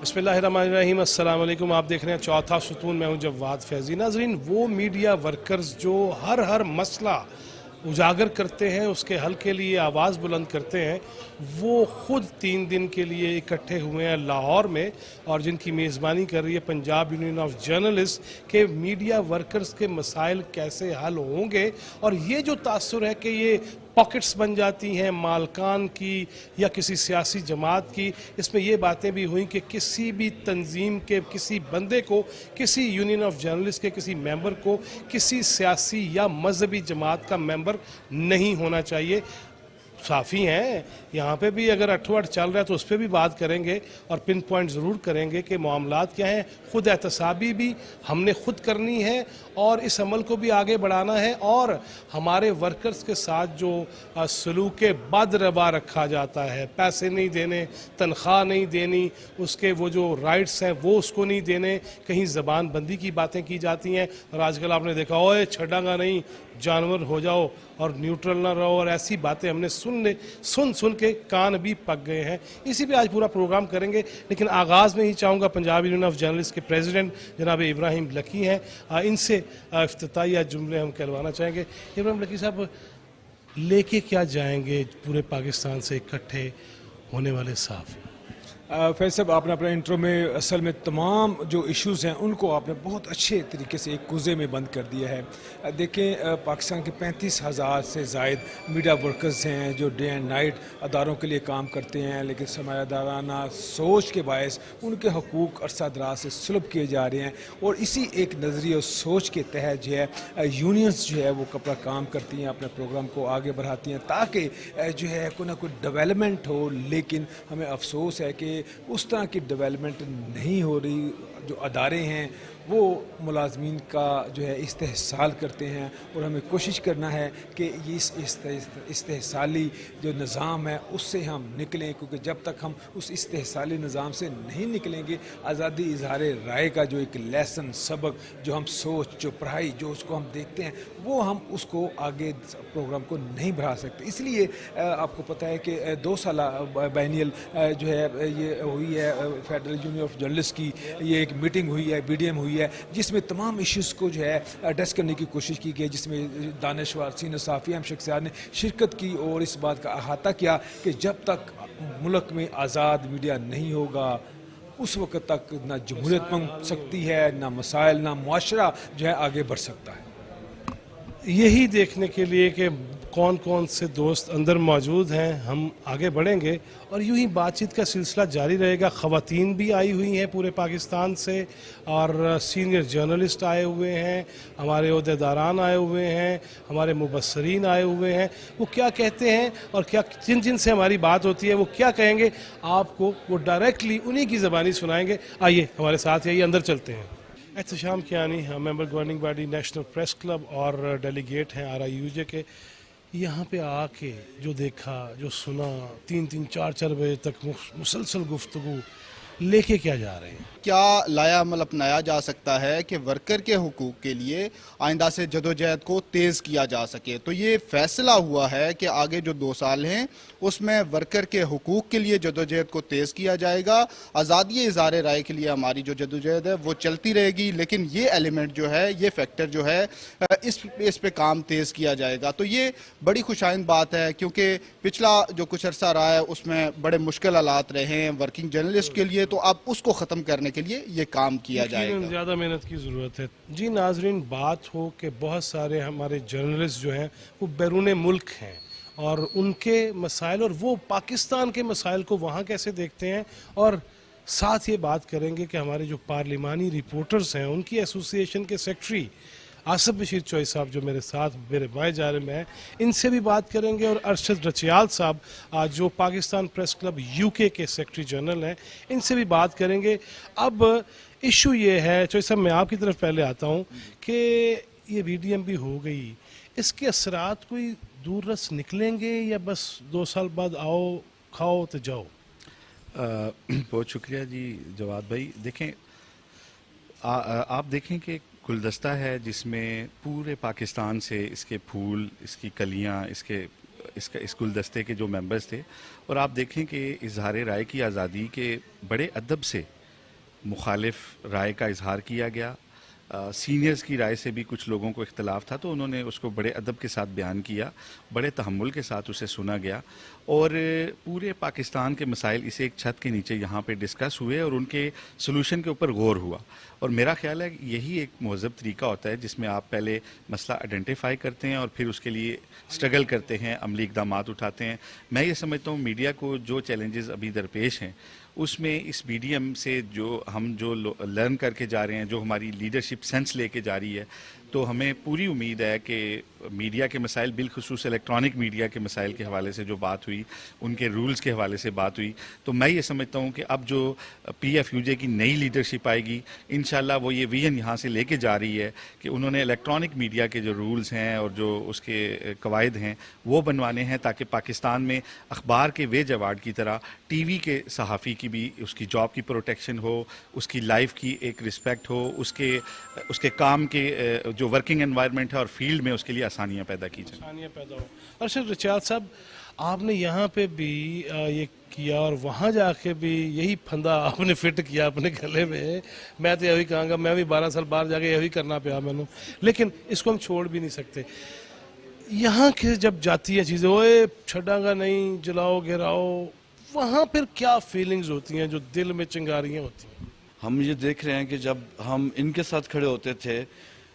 بسم اللہ الرحمن الرحیم، السلام علیکم۔ آپ دیکھ رہے ہیں چوتھا ستون، میں ہوں جواد فیضی۔ ناظرین، وہ میڈیا ورکرز جو ہر مسئلہ اجاگر کرتے ہیں، اس کے حل کے لیے آواز بلند کرتے ہیں، وہ خود 3 دن کے لیے اکٹھے ہوئے ہیں لاہور میں، اور جن کی میزبانی کر رہی ہے پنجاب یونین آف جرنلسٹ کہ میڈیا ورکرز کے مسائل کیسے حل ہوں گے۔ اور یہ جو تاثر ہے کہ یہ پاکٹس بن جاتی ہیں مالکان کی یا کسی سیاسی جماعت کی، اس میں یہ باتیں بھی ہوئیں کہ کسی بھی تنظیم کے کسی بندے کو، کسی یونین آف جرنلسٹ کے کسی ممبر کو کسی سیاسی یا مذہبی جماعت کا ممبر نہیں ہونا چاہیے۔ صافی ہیں یہاں پہ بھی، اگر اٹھوٹ چل رہا ہے تو اس پہ بھی بات کریں گے اور پن پوائنٹ ضرور کریں گے کہ معاملات کیا ہیں۔ خود احتسابی بھی ہم نے خود کرنی ہے اور اس عمل کو بھی آگے بڑھانا ہے، اور ہمارے ورکرز کے ساتھ جو سلوک بد روا رکھا جاتا ہے، پیسے نہیں دینے، تنخواہ نہیں دینی، اس کے وہ جو رائٹس ہیں وہ اس کو نہیں دینے، کہیں زبان بندی کی باتیں کی جاتی ہیں، اور آج کل آپ نے دیکھا اوے چھڑاں گا نہیں، جانور ہو جاؤ اور نیوٹرل نہ رہو، اور ایسی باتیں ہم نے سن کے کان بھی پک گئے ہیں۔ اسی پہ آج پورا پروگرام کریں گے، لیکن آغاز میں ہی چاہوں گا پنجاب یونین آف جرنلسٹ کے پریزیڈنٹ جناب ابراہیم لکی ہیں، ان سے افتتاحیہ جملے ہم کہلوانا چاہیں گے۔ ابراہیم لکی صاحب، لے کے کیا جائیں گے پورے پاکستان سے اکٹھے ہونے والے صحافی؟ فیض صاحب، آپ نے اپنے انٹرو میں اصل میں تمام جو ایشوز ہیں ان کو آپ نے بہت اچھے طریقے سے ایک کوزے میں بند کر دیا ہے۔ دیکھیں، پاکستان کے 35,000 سے زائد میڈیا ورکرز ہیں جو ڈے اینڈ نائٹ اداروں کے لیے کام کرتے ہیں، لیکن سرمایہ دارانہ سوچ کے باعث ان کے حقوق عرصہ دراز سے سلب کیے جا رہے ہیں، اور اسی ایک نظریے اور سوچ کے تحت جو ہے یونینز جو ہے وہ اپنا کام کرتی ہیں، اپنے پروگرام کو آگے بڑھاتی ہیں تاکہ جو ہے کوئی نہ کوئی ڈیولپمنٹ ہو۔ لیکن ہمیں افسوس ہے کہ اس طرح کی ڈیولپمنٹ نہیں ہو رہی۔ جو ادارے ہیں وہ ملازمین کا جو ہے استحصال کرتے ہیں، اور ہمیں کوشش کرنا ہے کہ اس استحصالی جو نظام ہے اس سے ہم نکلیں، کیونکہ جب تک ہم اس استحصالی نظام سے نہیں نکلیں گے، آزادی اظہار رائے کا جو ایک لیسن سبق جو ہم سوچ، جو پڑھائی، جو اس کو ہم دیکھتے ہیں، وہ ہم اس کو آگے پروگرام کو نہیں بڑھا سکتے۔ اس لیے آپ کو پتہ ہے کہ 2 سالہ بینیل جو ہے یہ ہوئی ہے فیڈرل یونین آف جرنلسٹ کی، یہ ایک میٹنگ ہوئی ہے، بی ڈی ایم ہوئی ہے، جس میں تمام ایشوز کو جو ہے ایڈریس کرنے کی کوشش کی گئی، جس میں دانشور سینئر صحافی اہم شخصیات نے شرکت کی اور اس بات کا احاطہ کیا کہ جب تک ملک میں آزاد میڈیا نہیں ہوگا اس وقت تک نہ جمہوریت بن سکتی ہے، نہ مسائل، نہ معاشرہ جو ہے آگے بڑھ سکتا ہے۔ یہی دیکھنے کے لیے کہ کون کون سے دوست اندر موجود ہیں، ہم آگے بڑھیں گے اور یوں ہی بات چیت کا سلسلہ جاری رہے گا۔ خواتین بھی آئی ہوئی ہیں پورے پاکستان سے، اور سینئر جرنلسٹ آئے ہوئے ہیں، ہمارے عہدیداران آئے ہوئے ہیں، ہمارے مبصرین آئے ہوئے ہیں۔ وہ کیا کہتے ہیں اور کیا جن سے ہماری بات ہوتی ہے وہ کیا کہیں گے، آپ کو وہ ڈائریکٹلی انہی کی زبانی سنائیں گے۔ آئیے ہمارے ساتھ، آئیے اندر چلتے ہیں۔ Ehtesham Kiani, member governing body national press club اور ڈیلیگیٹ ہیں RIUJ کے، یہاں پہ آ کے جو دیکھا، جو سنا، 3 4 بجے تک مسلسل گفتگو، لے کے کیا جا رہے ہیں؟ کیا لایا عمل اپنایا جا سکتا ہے کہ ورکر کے حقوق کے لیے آئندہ سے جدوجہد کو تیز کیا جا سکے؟ تو یہ فیصلہ ہوا ہے کہ آگے جو 2 سال ہیں اس میں ورکر کے حقوق کے لیے جدوجہد کو تیز کیا جائے گا۔ آزادی اظہار رائے کے لیے ہماری جو جدوجہد ہے وہ چلتی رہے گی، لیکن یہ ایلیمنٹ جو ہے، یہ فیکٹر جو ہے، اس پہ کام تیز کیا جائے گا۔ تو یہ بڑی خوشائند بات ہے، کیونکہ پچھلا جو کچھ عرصہ رہا ہے اس میں بڑے مشکل حالات رہے ہیں ورکنگ جرنلسٹ کے لیے، تو اب اس کو ختم کرنے کے لیے یہ کام کیا جائے گا۔ زیادہ محنت کی ضرورت ہے۔ جی ناظرین، بات ہو کہ بہت سارے ہمارے جرنلسٹ جو ہیں وہ بیرون ملک ہیں، اور ان کے مسائل اور وہ پاکستان کے مسائل کو وہاں کیسے دیکھتے ہیں، اور ساتھ یہ بات کریں گے کہ ہمارے جو پارلیمانی رپورٹرز ہیں ان کی ایسوسی ایشن کے سیکٹری آصف بشیر چوئی صاحب جو میرے ساتھ میرے بائیں جانب میں ہیں، ان سے بھی بات کریں گے، اور ارشد رچیال صاحب جو پاکستان پریس کلب UK کے سیکرٹری جنرل ہیں، ان سے بھی بات کریں گے۔ اب ایشو یہ ہے، چوئی صاحب میں آپ کی طرف پہلے آتا ہوں، کہ یہ BDM بھی ہو گئی، اس کے اثرات کوئی دور رس نکلیں گے یا بس 2 سال بعد آؤ کھاؤ تو جاؤ؟ بہت شکریہ جی جواد بھائی۔ دیکھیں، آپ دیکھیں کہ گلدستہ ہے جس میں پورے پاکستان سے اس کے پھول، اس کی کلیاں، اس گلدستے کے جو ممبرز تھے، اور آپ دیکھیں کہ اظہار رائے کی آزادی کے بڑے ادب سے مخالف رائے کا اظہار کیا گیا. سینئرز کی رائے سے بھی کچھ لوگوں کو اختلاف تھا تو انہوں نے اس کو بڑے ادب کے ساتھ بیان کیا, بڑے تحمل کے ساتھ اسے سنا گیا, اور پورے پاکستان کے مسائل اسے ایک چھت کے نیچے یہاں پہ ڈسکس ہوئے اور ان کے سلوشن کے اوپر غور ہوا. اور میرا خیال ہے کہ یہی ایک مہذب طریقہ ہوتا ہے جس میں آپ پہلے مسئلہ آئیڈینٹیفائی کرتے ہیں اور پھر اس کے لیے اسٹرگل کرتے ہیں, عملی اقدامات اٹھاتے ہیں. میں یہ سمجھتا ہوں میڈیا کو جو چیلنجز ابھی درپیش ہیں اس میں اس میڈیم سے جو ہم جو لرن کر کے جا رہے ہیں, جو ہماری لیڈرشپ سینس لے کے جا رہی ہے, تو ہمیں پوری امید ہے کہ میڈیا کے مسائل, بالخصوص الیکٹرانک میڈیا کے مسائل کے حوالے سے جو بات ہوئی, ان کے رولز کے حوالے سے بات ہوئی, تو میں یہ سمجھتا ہوں کہ اب جو پی ایف یو جے کی نئی لیڈرشپ آئے گی انشاءاللہ وہ یہ ویژن یہاں سے لے کے جا رہی ہے کہ انہوں نے الیکٹرانک میڈیا کے جو رولز ہیں اور جو اس کے قواعد ہیں وہ بنوانے ہیں تاکہ پاکستان میں اخبار کے ویج ایوارڈ کی طرح ٹی وی کے صحافی کی بھی اس کی جاب کی پروٹیکشن ہو, اس کی لائف کی ایک رسپیکٹ ہو, اس کے کام کے جو ورکنگ انوائرمنٹ ہے اور فیلڈ میں اس کے لیے آسانیاں پیدا کی جائیں. آسانیاں پیدا ہو. ارشد رچیال صاحب, آپ نے یہاں پہ بھی یہ کیا اور وہاں جا کے بھی یہی پھندا آپ نے فٹ کیا اپنے گلے میں. میں تو یہی کہاں گا, میں بھی 12 سال باہر جا کے یہی کرنا پیا میں نے, لیکن اس کو ہم چھوڑ بھی نہیں سکتے. یہاں کے جب جاتی ہے چیزیں, اوے چھڑاں گا نہیں, جلاؤ گراؤ, وہاں پھر کیا فیلنگز ہوتی ہیں جو دل میں چنگاریاں ہوتی ہیں؟ ہم یہ دیکھ رہے ہیں کہ جب ہم ان کے ساتھ کھڑے ہوتے تھے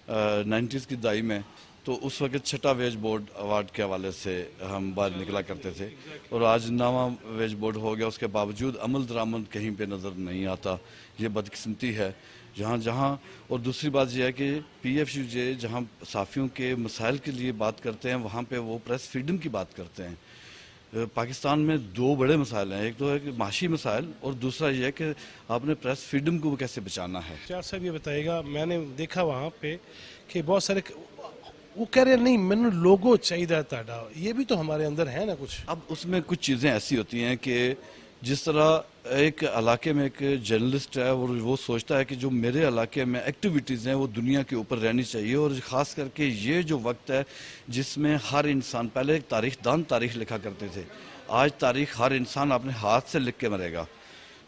90s کی دہائی میں, تو اس وقت چھٹا ویج بورڈ ایوارڈ کے حوالے سے ہم باہر نکلا کرتے تھے, اور آج نواں ویج بورڈ ہو گیا, اس کے باوجود عمل درآمد کہیں پہ نظر نہیں آتا. یہ بدقسمتی ہے جہاں. اور دوسری بات یہ ہے کہ پی ایف یو جے جہاں صحافیوں کے مسائل کے لیے بات کرتے ہیں وہاں پہ وہ پریس فریڈم کی بات کرتے ہیں. پاکستان میں 2 بڑے مسائل ہیں, ایک تو ہے کہ معاشی مسائل, اور دوسرا یہ ہے کہ آپ نے پریس فریڈم کو کیسے بچانا ہے. چار صاحب یہ بتائیے گا, میں نے دیکھا وہاں پہ کہ بہت سارے وہ کہہ رہے ہیں نہیں میں نے لوگو چاہیے تاڈا, یہ بھی تو ہمارے اندر ہے نا کچھ. اب اس میں کچھ چیزیں ایسی ہوتی ہیں کہ جس طرح ایک علاقے میں ایک جرنلسٹ ہے اور وہ سوچتا ہے کہ جو میرے علاقے میں ایکٹیویٹیز ہیں وہ دنیا کے اوپر رہنی چاہیے, اور خاص کر کے یہ جو وقت ہے جس میں ہر انسان, پہلے ایک تاریخ دان تاریخ لکھا کرتے تھے, آج تاریخ ہر انسان اپنے ہاتھ سے لکھ کے مرے گا.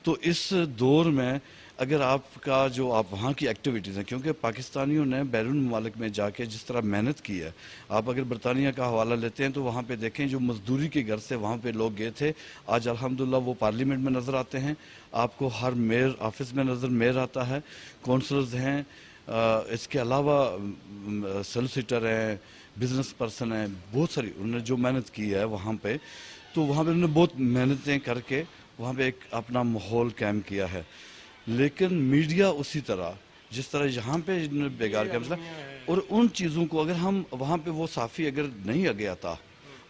تو اس دور میں اگر آپ کا جو آپ وہاں کی ایکٹیویٹیز ہیں, کیونکہ پاکستانیوں نے بیرون ممالک میں جا کے جس طرح محنت کی ہے, آپ اگر برطانیہ کا حوالہ لیتے ہیں تو وہاں پہ دیکھیں جو مزدوری کے گھر سے وہاں پہ لوگ گئے تھے, آج الحمدللہ وہ پارلیمنٹ میں نظر آتے ہیں, آپ کو ہر میئر آفس میں میئر آتا ہے, کونسلرز ہیں, اس کے علاوہ سولیسیٹر ہیں, بزنس پرسن ہیں, بہت ساری انہوں نے جو محنت کی ہے وہاں پہ, تو وہاں پہ انہوں نے بہت محنتیں کر کے وہاں پہ ایک اپنا ماحول قائم کیا ہے. لیکن میڈیا اسی طرح جس طرح یہاں پہ بیگار کا مسئلہ, اور ان چیزوں کو اگر ہم وہاں پہ وہ صحافی اگر نہیں آگے آتا,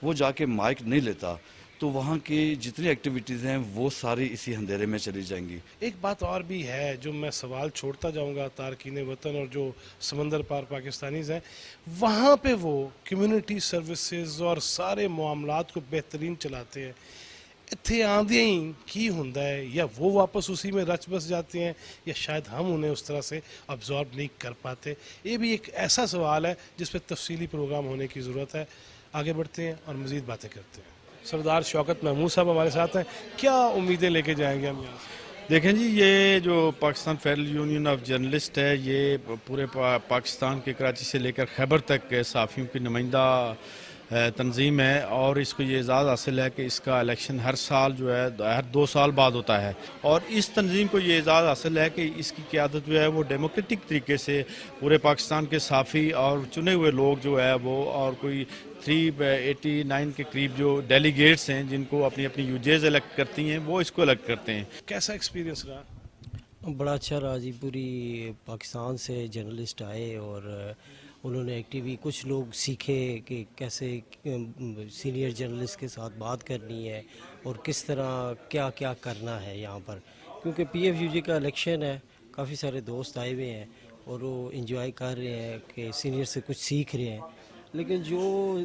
وہ جا کے مائک نہیں لیتا, تو وہاں کی جتنی ایکٹیویٹیز ہیں وہ ساری اسی اندھیرے میں چلی جائیں گی. ایک بات اور بھی ہے جو میں سوال چھوڑتا جاؤں گا تارکین وطن اور جو سمندر پار پاکستانیز ہیں, وہاں پہ وہ کمیونٹی سروسز اور سارے معاملات کو بہترین چلاتے ہیں, اتھے آندے ہی کی ہوندا ہے, یا وہ واپس اسی میں رچ بس جاتے ہیں یا شاید ہم انہیں اس طرح سے ابزارب نہیں کر پاتے. یہ بھی ایک ایسا سوال ہے جس پہ تفصیلی پروگرام ہونے کی ضرورت ہے. آگے بڑھتے ہیں اور مزید باتیں کرتے ہیں. سردار شوکت محمود صاحب ہمارے ساتھ ہیں, کیا امیدیں لے کے جائیں گے ہم یہاں سے؟ دیکھیں جی, یہ جو Pakistan federal union of journalist ہے, یہ پورے پاکستان کے کراچی سے لے کر خیبر تک صحافیوں کی نمائندہ تنظیم ہے, اور اس کو یہ اعزاز حاصل ہے کہ اس کا الیکشن ہر سال جو ہے ہر 2 سال بعد ہوتا ہے, اور اس تنظیم کو یہ اعزاز حاصل ہے کہ اس کی قیادت جو ہے وہ ڈیموکریٹک طریقے سے پورے پاکستان کے صحافی اور چنے ہوئے لوگ جو ہے وہ, اور کوئی 389 کے قریب جو ڈیلیگیٹس ہیں جن کو اپنی اپنی یوجیز الیکٹ کرتی ہیں, وہ اس کو الیکٹ کرتے ہیں. کیسا ایکسپیرینس رہا؟ بڑا اچھا رہا جی. پوری پاکستان سے جرنلسٹ آئے اور انہوں نے ایکٹیوی کچھ لوگ سیکھے کہ کیسے سینئر جرنلسٹ کے ساتھ بات کرنی ہے اور کس طرح کیا کیا کرنا ہے یہاں پر, کیونکہ پی ایف یو جی کا الیکشن ہے. کافی سارے دوست آئے ہوئے ہیں اور وہ انجوائے کر رہے ہیں کہ سینئر سے کچھ سیکھ رہے ہیں, لیکن جو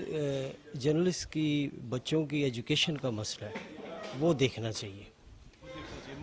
جرنلسٹ کی بچوں کی ایجوکیشن کا مسئلہ ہے وہ دیکھنا چاہیے.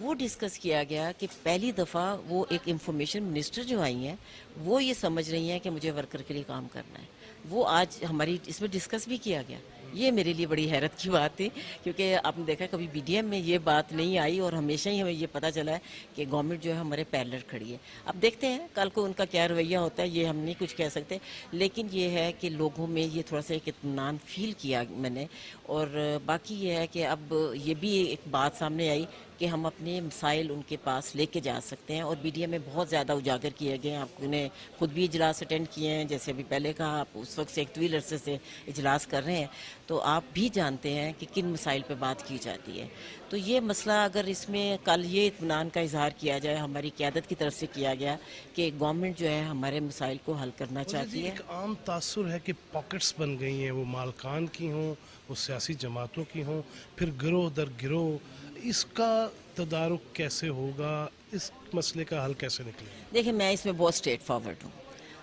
وہ ڈسکس کیا گیا کہ پہلی دفعہ وہ ایک انفارمیشن منسٹر جو آئی ہیں وہ یہ سمجھ رہی ہیں کہ مجھے ورکر کے لیے کام کرنا ہے. وہ آج ہماری اس میں ڈسکس بھی کیا گیا. یہ میرے لیے بڑی حیرت کی بات تھی کیونکہ آپ نے دیکھا کبھی بی ڈی ایم میں یہ بات نہیں آئی اور ہمیشہ ہی ہمیں یہ پتہ چلا ہے کہ گورنمنٹ جو ہے ہمارے پیرلر کھڑی ہے. اب دیکھتے ہیں کل کو ان کا کیا رویہ ہوتا ہے, یہ ہم نہیں کچھ کہہ سکتے, لیکن یہ ہے کہ لوگوں میں یہ تھوڑا سا ایک اطمینان فیل کیا میں نے. اور باقی یہ ہے کہ اب یہ بھی ایک بات سامنے آئی کہ ہم اپنے مسائل ان کے پاس لے کے جا سکتے ہیں, اور بی ڈی ایم میں بہت زیادہ اجاگر کیے گئے ہیں. آپ نے خود بھی اجلاس اٹینڈ کیے ہیں, جیسے ابھی پہلے کہا, آپ اس وقت سے ایک طویل عرصے سے اجلاس کر رہے ہیں, تو آپ بھی جانتے ہیں کہ کن مسائل پہ بات کی جاتی ہے. تو یہ مسئلہ اگر اس میں کل یہ اطمینان کا اظہار کیا جائے, ہماری قیادت کی طرف سے کیا گیا کہ گورنمنٹ جو ہے ہمارے مسائل کو حل کرنا چاہتی ہے. ایک عام تاثر ہے کہ پاکٹس بن گئی ہیں, وہ مالکان کی ہوں, وہ سیاسی جماعتوں کی ہوں, پھر گروہ در گروہ. اس کا تدارک کیسے ہوگا, اس مسئلے کا حل کیسے نکلے گا؟ دیکھیں میں اس میں بہت اسٹریٹ فارورڈ ہوں.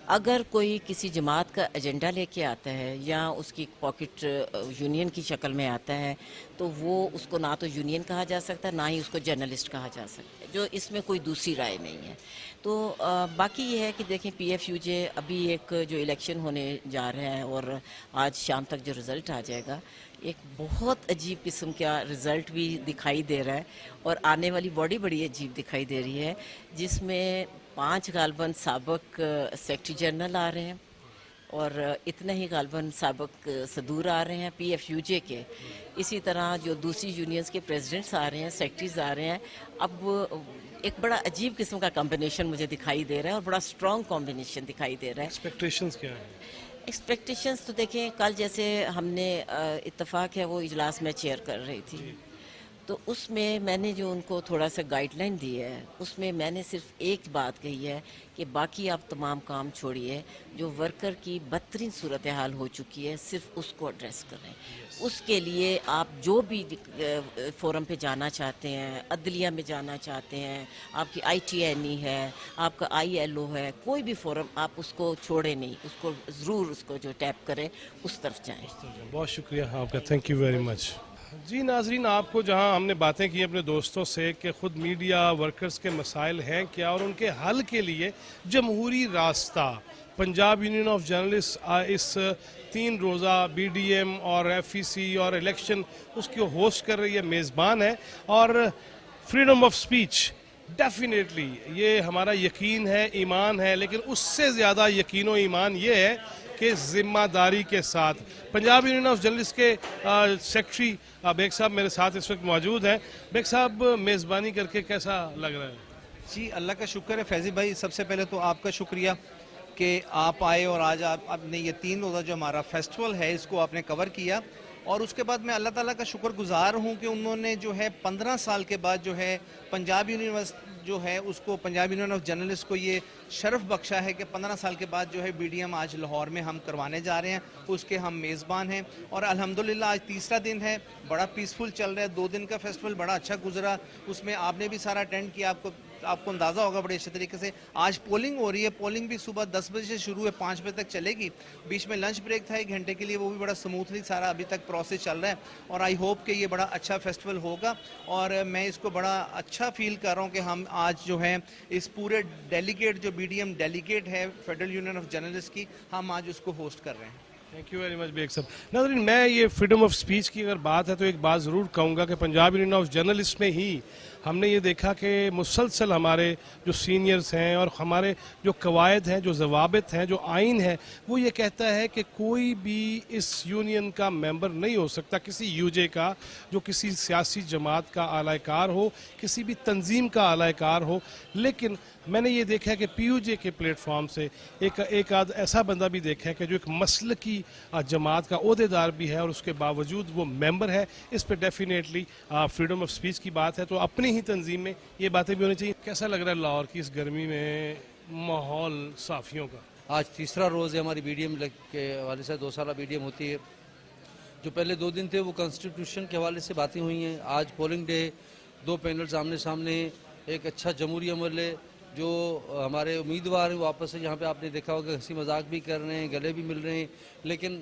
اگر کوئی کسی جماعت کا ایجنڈا لے کے آتا ہے یا اس کی پاکٹ یونین کی شکل میں آتا ہے تو وہ اس کو نہ تو یونین کہا جا سکتا, نہ ہی اس کو جرنلسٹ کہا جا سکتا ہے, جو اس میں کوئی دوسری رائے نہیں ہے. تو باقی یہ ہے کہ دیکھیں پی ایف یو جے ابھی ایک جو الیکشن ہونے جا رہا ہے اور آج شام تک جو رزلٹ آ جائے گا, ایک بہت عجیب قسم کا رزلٹ بھی دکھائی دے رہا ہے, اور آنے والی باڈی بڑی عجیب دکھائی دے رہی ہے, جس میں 5 غالباً سابق سیکرٹری جنرل آ رہے ہیں اور اتنے ہی غالباً سابق صدور آ رہے ہیں پی ایف یو جے کے. اسی طرح جو دوسری یونینز کے پریزیڈنٹس آ رہے ہیں, سیکرٹریز آ رہے ہیں. اب ایک بڑا عجیب قسم کا کمبینیشن مجھے دکھائی دے رہا ہے, اور بڑا اسٹرانگ کمبینیشن دکھائی دے رہا ہے. ایکسپیکٹیشنز کیا ہیں؟ ایکسپیکٹیشنز تو دیکھیں کل جیسے ہم نے اتفاق ہے وہ اجلاس میں چیئر کر رہی تھی, تو اس میں نے جو ان کو تھوڑا سا گائیڈ لائن دی ہے, اس میں میں نے صرف ایک بات کہی ہے کہ باقی آپ تمام کام چھوڑیے, جو ورکر کی بدترین صورتحال ہو چکی ہے صرف اس کو ایڈریس کریں. اس کے لیے آپ جو بھی فورم پہ جانا چاہتے ہیں, عدلیہ میں جانا چاہتے ہیں, آپ کی آئی ٹی این ای ہے, آپ کا آئی ایل او ہے, کوئی بھی فورم آپ اس کو چھوڑیں نہیں, اس کو ضرور اس کو جو ٹیپ کریں اس طرف جائیں. بہت شکریہ آپ کا, تھینک یو ویری مچ. جی ناظرین, آپ کو جہاں ہم نے باتیں کی اپنے دوستوں سے کہ خود میڈیا ورکرز کے مسائل ہیں کیا اور ان کے حل کے لیے جمہوری راستہ, پنجاب یونین آف جرنلسٹ اس 3 روزہ بی ڈی ایم اور ایف ای سی اور الیکشن اس کو ہوسٹ کر رہی ہے, میزبان ہے. اور فریڈم آف سپیچ ڈیفینیٹلی یہ ہمارا یقین ہے, ایمان ہے, لیکن اس سے زیادہ یقین و ایمان یہ ہے کہ ذمہ داری کے ساتھ. پنجاب یونین آف جرنلسٹ کے سیکرٹری بیگ صاحب میرے ساتھ اس وقت موجود ہیں. بیگ صاحب, میزبانی کر کے کیسا لگ رہا ہے؟ جی اللہ کا شکر ہے فیضی بھائی, سب سے پہلے تو آپ کا شکریہ کہ آپ آئے اور آج آپ نے یہ 3 روزہ جو ہمارا فیسٹیول ہے اس کو آپ نے کور کیا. اور اس کے بعد میں اللہ تعالیٰ کا شکر گزار ہوں کہ انہوں نے جو ہے 15 سال کے بعد جو ہے پنجاب یونیورسٹی جو ہے اس کو, پنجاب یونین آف جرنلسٹ کو یہ شرف بخشا ہے کہ 15 سال کے بعد جو ہے بی ڈی ایم آج لاہور میں ہم کروانے جا رہے ہیں, اس کے ہم میزبان ہیں. اور الحمدللہ آج تیسرا دن ہے, بڑا پیسفل چل رہا ہے. 2 دن کا فیسٹیول بڑا اچھا گزرا, اس میں آپ نے بھی سارا اٹینڈ کیا, آپ کو اندازہ ہوگا بڑے اچھے طریقے سے. آج پولنگ ہو رہی ہے, پولنگ بھی صبح 10 بجے سے شروع ہے, 5 بجے تک چلے گی. بیچ میں لنچ بریک تھا 1 گھنٹے کے لیے, وہ بھی بڑا سموتھلی سارا ابھی تک پروسیس چل رہا ہے. اور آئی ہوپ کہ یہ بڑا اچھا فیسٹیول ہوگا, اور میں اس کو بڑا اچھا فیل کر رہا ہوں کہ ہم آج جو ہے اس پورے ڈیلیگیٹ جو بی ڈی ایم ڈیلیگیٹ ہے فیڈرل یونین آف جرنلسٹ کی, ہم آج اس کو ہوسٹ کر رہے ہیں. Thank you very much Beg صاحب. ناظرین, میں یہ فریڈم آف سپیچ کی اگر بات ہے تو ایک بات ضرور کہوں گا کہ پنجاب یونین آف جرنلسٹ میں ہی ہم نے یہ دیکھا کہ مسلسل ہمارے جو سینئرز ہیں اور ہمارے جو قواعد ہیں, جو ضوابط ہیں, جو آئین ہے, وہ یہ کہتا ہے کہ کوئی بھی اس یونین کا ممبر نہیں ہو سکتا, کسی یو جے کا, جو کسی سیاسی جماعت کا اعلی کار ہو, کسی بھی تنظیم کا اعلی کار ہو. لیکن میں نے یہ دیکھا کہ پی یو جے کے پلیٹ فارم سے ایک آدھ ایسا بندہ بھی دیکھا ہے کہ جو ایک مسلکی جماعت کا عہدیدار بھی ہے اور اس کے باوجود وہ ممبر ہے. اس پہ ڈیفینیٹلی فریڈم آف سپیچ کی بات ہے, تو اپنی ہی تنظیم میں یہ باتیں بھی ہونی چاہیے. کیسا لگ رہا ہے لاہور کی اس گرمی میں ماحول صحافیوں کا؟ آج تیسرا روز ہے ہماری بی ڈی ایم کے حوالے سے, 2 سالہ بی ڈی ایم ہوتی ہے. جو پہلے 2 دن تھے وہ کانسٹیٹیوشن کے حوالے سے باتیں ہوئی ہیں. آج پولنگ ڈے, 2 پینلز آمنے سامنے, ایک اچھا جمہوری عمل ہے. جو ہمارے امیدوار ہیں وہ آپس سے یہاں پہ آپ نے دیکھا ہوگا ہنسی مذاق بھی کر رہے ہیں, گلے بھی مل رہے ہیں, لیکن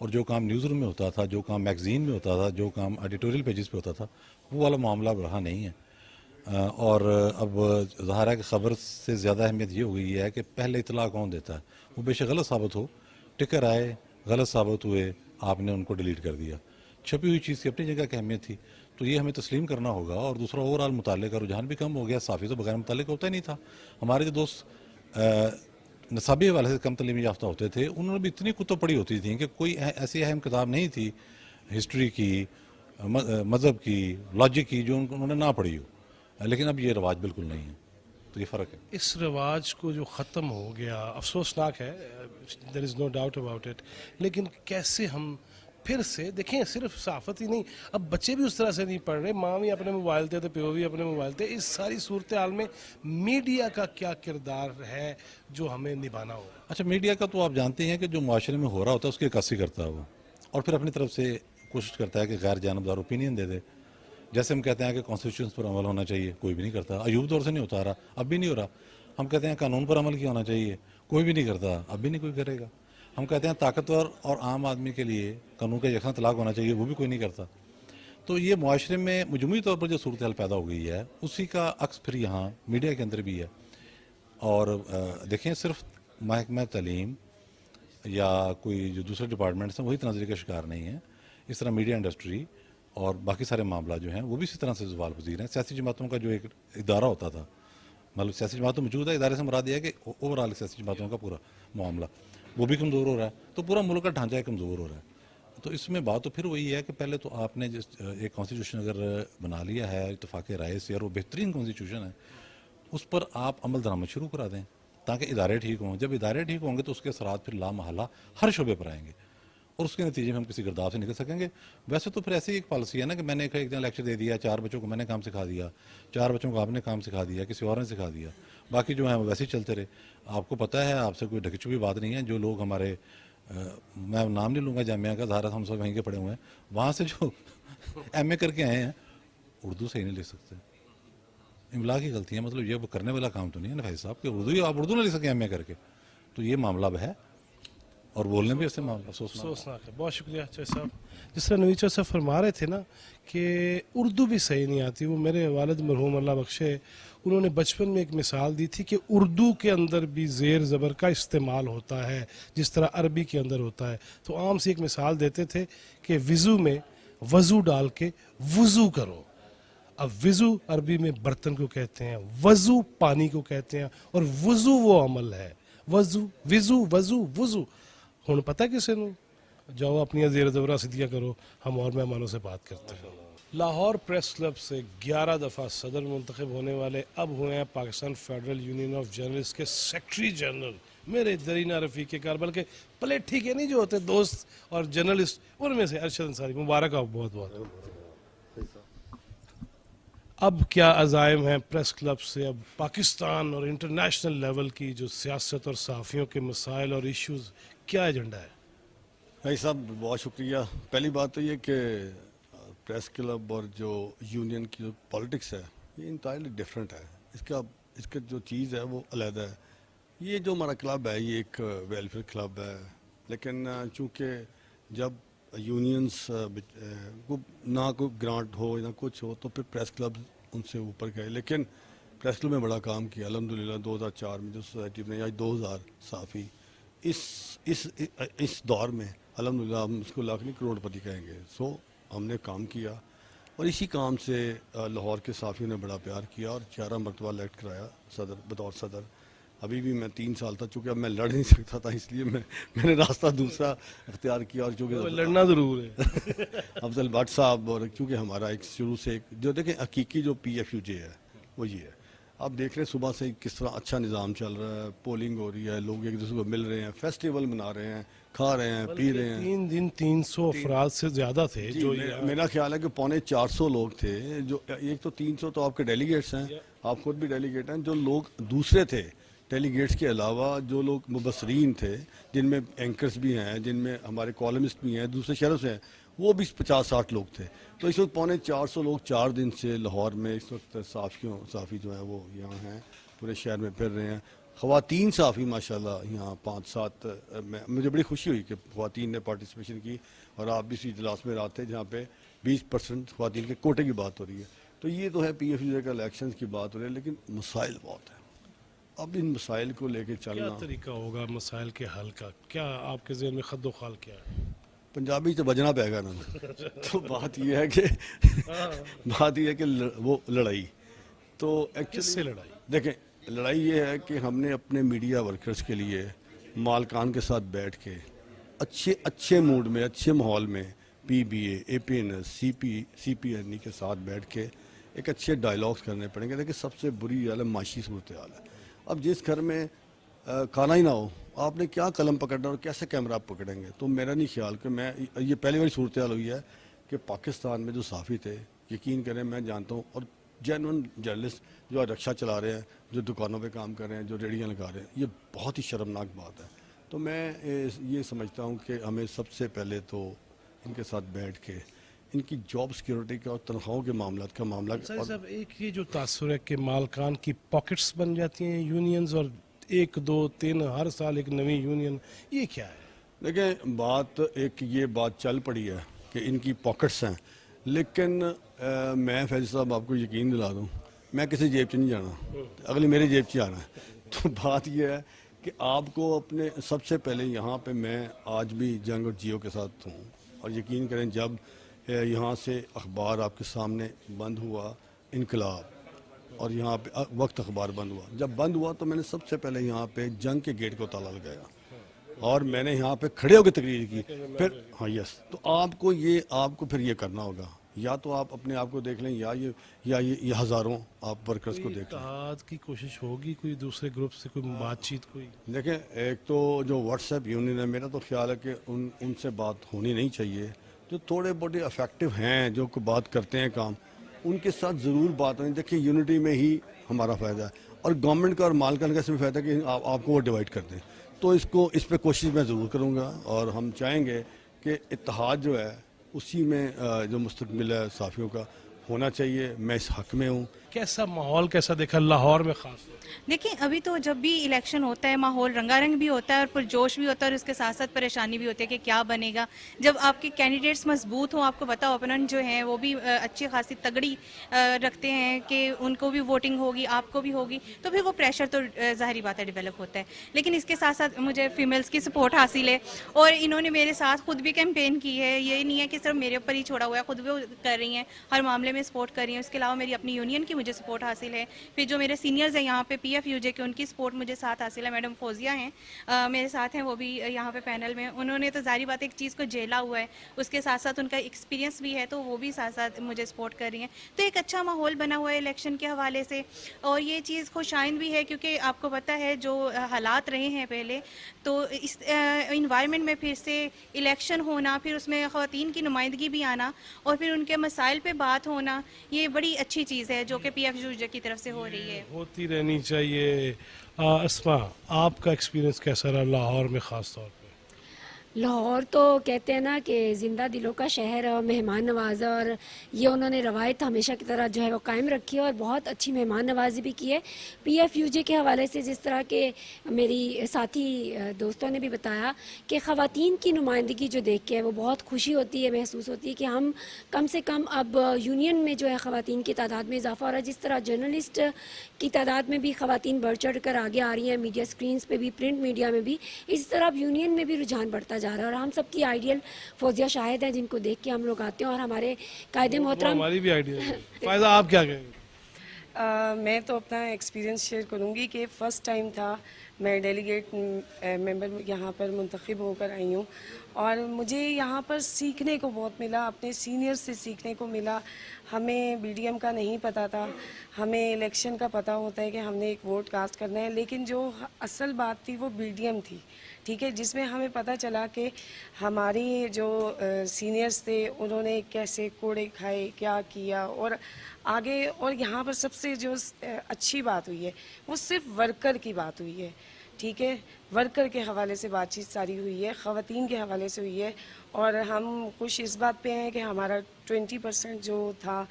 اور جو کام نیوز روم میں ہوتا تھا, جو کام میگزین میں ہوتا تھا, جو کام ایڈیٹوریل پیجز پہ ہوتا تھا, وہ والا معاملہ اب رہا نہیں ہے. اور اب ظاہر ہے کہ خبر سے زیادہ اہمیت یہ ہو گئی ہے کہ پہلے اطلاع کون دیتا ہے. وہ بے شک غلط ثابت ہو, ٹکر آئے, غلط ثابت ہوئے, آپ نے ان کو ڈیلیٹ کر دیا. چھپی ہوئی چیز کی اپنی جگہ کی اہمیت تھی, تو یہ ہمیں تسلیم کرنا ہوگا. اور دوسرا اوور آل مطالعے کا رجحان بھی کم ہو گیا. صحافی تو بغیر مطالعے کا ہوتا ہی نہیں تھا. ہمارے جو دوست نصابی حوالے سے کم تعلیمی یافتہ ہوتے تھے, انہوں نے بھی اتنی کتب پڑھی ہوتی تھیں کہ کوئی ایسی اہم کتاب نہیں تھی ہسٹری کی, مذہب کی, لاجک کی, جو انہوں نے نہ پڑھی ہو. لیکن اب یہ رواج بالکل نہیں ہے, تو یہ فرق ہے. اس رواج کو جو ختم ہو گیا افسوسناک ہے, دیر از نو ڈاؤٹ اباؤٹ اٹ. لیکن کیسے ہم پھر سے دیکھیں, صرف صحافت ہی نہیں, اب بچے بھی اس طرح سے نہیں پڑھ رہے, ماں بھی اپنے موبائل تھے تو پیو بھی اپنے موبائل تھے. اس ساری صورتحال میں میڈیا کا کیا کردار ہے جو ہمیں نبھانا ہوگا؟ اچھا, میڈیا کا تو آپ جانتے ہیں کہ جو معاشرے میں ہو رہا ہوتا ہے اس کی عکاسی کرتا ہے وہ, اور پھر اپنی طرف سے کوشش کرتا ہے کہ غیر جانبدار اوپینین دے دے. جیسے ہم کہتے ہیں کہ کانسٹیٹیوشنز پر عمل ہونا چاہیے, کوئی بھی نہیں کرتا. ایوب دور سے نہیں ہوتا رہا, اب بھی نہیں ہو رہا. ہم کہتے ہیں قانون پر عمل کیا ہونا چاہیے, کوئی بھی نہیں کرتا, اب بھی نہیں کوئی کرے گا. ہم کہتے ہیں طاقتور اور عام آدمی کے لیے قانون کا یکساں اطلاق ہونا چاہیے, وہ بھی کوئی نہیں کرتا. تو یہ معاشرے میں مجموعی طور پر جو صورتحال پیدا ہو گئی ہے, اسی کا عکس پھر یہاں میڈیا کے اندر بھی ہے. اور دیکھیں, صرف محکمہ تعلیم یا کوئی جو دوسرے ڈپارٹمنٹس ہیں وہی تناظر کا شکار نہیں ہے. اس طرح میڈیا انڈسٹری اور باقی سارے معاملات جو ہیں وہ بھی اسی طرح سے زوال پذیر ہیں. سیاسی جماعتوں کا جو ایک ادارہ ہوتا تھا, مطلب سیاسی جماعت تو موجود ہے, ادارے سے مراد یہ ہے کہ اوور آل سیاسی جماعتوں کا پورا معاملہ وہ بھی کمزور ہو رہا ہے. تو پورا ملک کا ڈھانچہ کمزور ہو رہا ہے. تو اس میں بات تو پھر وہی ہے کہ پہلے تو آپ نے جس ایک کانسٹیٹیوشن اگر بنا لیا ہے اتفاق رائے سے, اور وہ بہترین کانسٹیٹیوشن ہے, اس پر آپ عمل درآمد شروع کرا دیں تاکہ ادارے ٹھیک ہوں. جب ادارے ٹھیک ہوں گے تو اس کے اثرات پھر لامحالہ ہر شعبے پر آئیں گے, اور اس کے نتیجے میں ہم کسی گرداب سے نکل سکیں گے. ویسے تو پھر ایسی ایک پالیسی ہے نا کہ میں نے ایک دن لیکچر دے دیا, 4 بچوں کو میں نے کام سکھا دیا, 4 بچوں کو آپ نے کام سکھا دیا, کسی اور نے سکھا دیا, باقی جو ہیں وہ ویسے ہی چلتے رہے. آپ کو پتہ ہے, آپ سے کوئی ڈھکی چھپی بات نہیں ہے, جو لوگ ہمارے, میں نام نہیں لوں گا جامعہ کا, ظاہر ہم سب وہیں کے پڑے ہوئے ہیں, وہاں سے جو ایم اے کر کے آئے ہیں اردو صحیح نہیں لکھ سکتے. املا کی غلطی ہے, مطلب یہ کرنے والا کام تو نہیں ہے نا بھائی صاحب کہ اردو آپ اردو نہ لکھ سکیں ایم اے کر کے. تو یہ معاملہ اب ہے, اور بولنے بھی اس سے افسوسناک ہے. بہت شکریہ چوہے صاحب. جس طرح نوید چوہے صاحب فرما رہے تھے نا کہ اردو بھی صحیح نہیں آتی, وہ میرے والد مرحوم اللہ بخشے, انہوں نے بچپن میں ایک مثال دی تھی کہ اردو کے اندر بھی زیر زبر کا استعمال ہوتا ہے جس طرح عربی کے اندر ہوتا ہے. تو عام سی ایک مثال دیتے تھے کہ وضو میں وضو ڈال کے وضو کرو. اب وضو عربی میں برتن کو کہتے ہیں, وضو پانی کو کہتے ہیں, اور وضو وہ عمل ہے. وضو وضو وضو وضو. ہوں پتہ کسے نو, جاؤ اپنی زیر زبرہ سدیاں کرو, ہم اور مہمانوں سے بات کرتے ہیں. لاہور پریس کلب سے 11 دفعہ صدر منتخب ہونے والے اب ہوئے ہیں Pakistan federal union of journalist کے سیکرٹری جنرل, میرے درینہ رفیق کار, بلکہ پلیٹھی کے نہیں جو ہوتے دوست اور جرنلسٹ, ان میں سے ارشد انصاری. مبارک آپ بہت بہت. اب کیا عزائم ہیں پریس کلب سے, اب پاکستان اور انٹرنیشنل لیول کی جو سیاست اور صحافیوں کے مسائل اور ایشوز, کیا ایجنڈا ہے؟ بھائی صاحب بہت شکریہ. پہلی بات تو یہ کہ پریس کلب اور جو یونین کی جو پالیٹکس ہے یہ انٹائرلی ڈفرینٹ ہے. اس کا جو چیز ہے وہ علیحدہ ہے. یہ جو ہمارا کلب ہے یہ ایک ویلفیئر کلب ہے, لیکن چونکہ جب یونینز کو نہ کوئی گرانٹ ہو نہ کچھ ہو تو پھر پریس کلب ان سے اوپر گئے. لیکن پریس کلب میں بڑا کام کیا الحمدللہ. 2004 میں جو سوسائٹی میں آج 2000 صحافی اس دور میں الحمدللہ ہم اس کو لاکھ نہیں کروڑ پتی کہیں گے. سو ہم نے کام کیا, اور اسی کام سے لاہور کے صحافیوں نے بڑا پیار کیا, اور 4 مرتبہ الیکٹ کرایا بطور صدر. ابھی بھی میں 3 سال تھا, چونکہ اب میں لڑ نہیں سکتا تھا, اس لیے میں نے راستہ دوسرا اختیار کیا. اور چونکہ لڑنا ضرور ہے. افضل بٹ صاحب, اور چونکہ ہمارا ایک شروع سے جو دیکھیں حقیقی جو PFUJ ہے وہ یہ ہے. آپ دیکھ رہے ہیں صبح سے کس طرح اچھا نظام چل رہا ہے, پولنگ ہو رہی ہے, لوگ ایک دوسرے کو مل رہے ہیں, فیسٹیول منا رہے ہیں, کھا رہے ہیں, پی رہے ہیں. 3 دن 300 افراد سے زیادہ تھے. جو میرا خیال ہے کہ 450 لوگ تھے. جو ایک تو 300 تو آپ کے ڈیلیگیٹس ہیں, آپ خود بھی ڈیلیگیٹ ہیں. جو لوگ دوسرے تھے ڈیلیگیٹس کے علاوہ, جو لوگ مبصرین تھے, جن میں اینکرز بھی ہیں, جن میں ہمارے کالمسٹ بھی ہیں دوسرے شہروں سے ہیں, وہ بھی 50-60 لوگ تھے. تو اس وقت 450 لوگ 4 دن سے لاہور میں اس وقت صحافی جو ہیں وہ یہاں ہیں, پورے شہر میں پھر رہے ہیں. خواتین صحافی ماشاءاللہ یہاں 5-7 مجھے بڑی خوشی ہوئی کہ خواتین نے پارٹیسپیشن کی، اور آپ بھی اسی اجلاس میں رات تھے جہاں پہ 20% خواتین کے کوٹے کی بات ہو رہی ہے. تو یہ تو ہے پی ایف یو کا الیکشنز کی بات ہو رہی ہے، لیکن مسائل بہت ہیں. اب ان مسائل کو لے کے کیا چلنا، طریقہ ہوگا مسائل کے حل کا؟ کیا آپ کے ذہن میں خد و خال کیا ہے؟ پنجابی تو بجنا پائے گا نا. تو بات یہ ہے کہ وہ لڑائی تو کس سے لڑائی؟ دیکھیں، لڑائی یہ ہے کہ ہم نے اپنے میڈیا ورکرز کے لیے مالکان کے ساتھ بیٹھ کے اچھے موڈ میں، اچھے ماحول میں پی be a, a P N S, C P N ای کے ساتھ بیٹھ کے ایک اچھے ڈائلاگز کرنے پڑیں گے. دیکھیں سب سے بری حال ہے معاشی صورتحال ہے. اب جس گھر میں کھانا ہی نہ ہو، آپ نے کیا قلم پکڑنا اور کیسے کیمرہ آپ پکڑیں گے؟ تو میرا نہیں خیال کہ یہ پہلی باری صورتحال ہوئی ہے کہ پاکستان میں جو صحافی تھے، یقین کریں میں جانتا ہوں، اور جینون جرنلسٹ جو رکشہ چلا رہے ہیں، جو دکانوں پہ کام کر رہے ہیں، جو ریڑیاں لگا رہے ہیں، یہ بہت ہی شرمناک بات ہے. تو میں یہ سمجھتا ہوں کہ ہمیں سب سے پہلے تو ان کے ساتھ بیٹھ کے ان کی جاب سیکیورٹی کا اور تنخواہوں کے معاملات کا معاملہ. صاحب ایک یہ جو تاثر ہے کہ مالکان کی پاکٹس بن جاتی ہیں یونینز، اور 1 2 3 ہر سال ایک نئی یونین، یہ کیا ہے؟ دیکھیں یہ بات چل پڑی ہے کہ ان کی پاکٹس ہیں، لیکن میں فیض صاحب آپ کو یقین دلا دوں، میں کسی جیب 'چ نہیں جانا، اگلی میری جیب 'چ آنا ہے. تو بات یہ ہے کہ آپ کو اپنے سب سے پہلے یہاں پہ میں آج بھی جنگ اور جیو کے ساتھ ہوں، اور یقین کریں جب یہاں سے اخبار آپ کے سامنے بند ہوا، انقلاب، اور یہاں پہ وقت اخبار بند ہوا، جب بند ہوا تو میں نے سب سے پہلے یہاں پہ جنگ کے گیٹ کو تالا لگایا، اور میں نے یہاں پہ کھڑے ہو کے تقریر کی. پھر تو آپ کو پھر یہ کرنا ہوگا، یا تو آپ اپنے آپ کو دیکھ لیں، یا یہ ہزاروں آپ ورکرز کو دیکھ لیں. اتحاد کی کوشش ہوگی کوئی دوسرے گروپ سے، کوئی بات چیت کوئی؟ دیکھیں ایک تو جو واٹس ایپ یونین ہے، میرا تو خیال ہے کہ ان سے بات ہونی نہیں چاہیے. جو تھوڑے بڑے افیکٹو ہیں، جو بات کرتے ہیں کام، ان کے ساتھ ضرور بات ہونی. دیکھیں یونٹی میں ہی ہمارا فائدہ ہے، اور گورنمنٹ کا اور مالکان کا اس میں فائدہ ہے کہ آپ کو وہ ڈیوائڈ کر دیں. تو اس پہ کوشش میں ضرور کروں گا، اور ہم چاہیں گے کہ اتحاد جو ہے اسی میں جو مستقبل ہے صحافیوں کا ہونا چاہیے. میں اس حق میں ہوں. کیسا ماحول کیسا دیکھا لاہور میں خاص؟ دیکھیں ابھی تو جب بھی الیکشن ہوتا ہے ماحول رنگا رنگ بھی ہوتا ہے اور پرجوش بھی ہوتا ہے، اور اس کے ساتھ ساتھ پریشانی بھی ہوتی ہے کہ کیا بنے گا. جب آپ کے کینڈیڈیٹس مضبوط ہوں، آپ کو پتا اوپوننٹ جو ہیں وہ بھی اچھی خاصی تگڑی رکھتے ہیں کہ ان کو بھی ووٹنگ ہوگی، آپ کو بھی ہوگی، تو پھر وہ پریشر تو ظاہری بات ہے ڈیولپ ہوتا ہے. لیکن اس کے ساتھ ساتھ مجھے فیمیلز کی سپورٹ حاصل ہے، اور انہوں نے میرے ساتھ خود بھی کیمپین کی ہے. یہ نہیں ہے کہ صرف میرے اوپر ہی چھوڑا ہوا ہے، خود بھی کر رہی ہیں، ہر معاملے میں سپورٹ کر رہی ہیں. اس کے علاوہ میری اپنی یونین کی مجھے سپورٹ حاصل ہے. پھر جو میرے سینئرز ہیں یہاں پہ پی ایف یو جے کے، ان کی سپورٹ مجھے ساتھ حاصل ہے. میڈم فوزیہ ہیں میرے ساتھ ہیں، وہ بھی یہاں پہ پینل میں. انہوں نے تو ظاہری بات ایک چیز کو جھیلا ہوا ہے، اس کے ساتھ ساتھ ان کا ایکسپیرینس بھی ہے، تو وہ بھی ساتھ ساتھ مجھے سپورٹ کر رہی ہیں. تو ایک اچھا ماحول بنا ہوا ہے الیکشن کے حوالے سے، اور یہ چیز خوش آئند بھی ہے کیونکہ آپ کو پتہ ہے جو حالات رہے ہیں پہلے، تو اس انوائرمنٹ میں پھر سے الیکشن ہونا، پھر اس میں خواتین کی نمائندگی بھی آنا، اور پھر ان کے مسائل پہ بات ہونا، یہ بڑی اچھی چیز ہے جو کہ پی ایف یو جے کی طرف سے ہو رہی ہے، ہوتی رہنی چاہیے. اسما، آپ کا ایکسپیرینس کیسا رہا لاہور میں خاص طور پہ؟ لاہور تو کہتے ہیں نا کہ زندہ دلوں کا شہر ہے، مہمان نواز ہے، اور یہ انہوں نے روایت ہمیشہ کی طرح جو ہے وہ قائم رکھی ہے، اور بہت اچھی مہمان نوازی بھی کی ہے. پی ایف یو جے کے حوالے سے جس طرح کے میری ساتھی دوستوں نے بھی بتایا کہ خواتین کی نمائندگی جو دیکھ کے وہ بہت خوشی ہوتی ہے، محسوس ہوتی ہے کہ ہم کم سے کم اب یونین میں جو ہے خواتین کی تعداد میں اضافہ ہو رہا ہے. جس طرح جرنلسٹ کی تعداد میں بھی خواتین بڑھ چڑھ کر آگے آ رہی ہیں، میڈیا سکرینز پہ بھی، پرنٹ میڈیا میں بھی، اسی طرح اب یونین میں بھی رجحان بڑھتا جا رہا ہے. اور ہم سب کی آئیڈیل فوزیہ شاہد ہیں، جن کو دیکھ کے ہم لوگ آتے ہیں، اور ہمارے قائد محترم. ہماری بھی آئیڈیل ہے. فائدہ آپ کیا کہیں گے؟ میں تو اپنا ایکسپیرینس شیئر کروں گی کہ فرسٹ ٹائم تھا میں ڈیلیگیٹ ممبر یہاں پر منتخب ہو کر آئی ہوں، اور مجھے یہاں پر سیکھنے کو بہت ملا، اپنے سینئر سے سیکھنے کو ملا. ہمیں بی ڈی ایم کا نہیں پتہ تھا، ہمیں الیکشن کا پتہ ہوتا ہے کہ ہم نے ایک ووٹ کاسٹ کرنا ہے، لیکن جو اصل بات تھی وہ بی ڈی ایم تھی، ٹھیک ہے، جس میں ہمیں پتہ چلا کہ ہماری جو سینئرز تھے انہوں نے کیسے کوڑے کھائے، کیا کیا، اور آگے. اور یہاں پر سب سے جو اچھی بات ہوئی ہے وہ صرف ورکر کی بات ہوئی ہے، ٹھیک ہے، ورکر کے حوالے سے بات چیت ساری ہوئی ہے، خواتین کے حوالے سے ہوئی ہے. اور ہم خوش اس بات پہ ہیں کہ ہمارا 20% جو تھا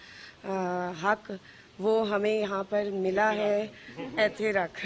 حق وہ ہمیں یہاں پر ملا ہے. ایتھے رکھ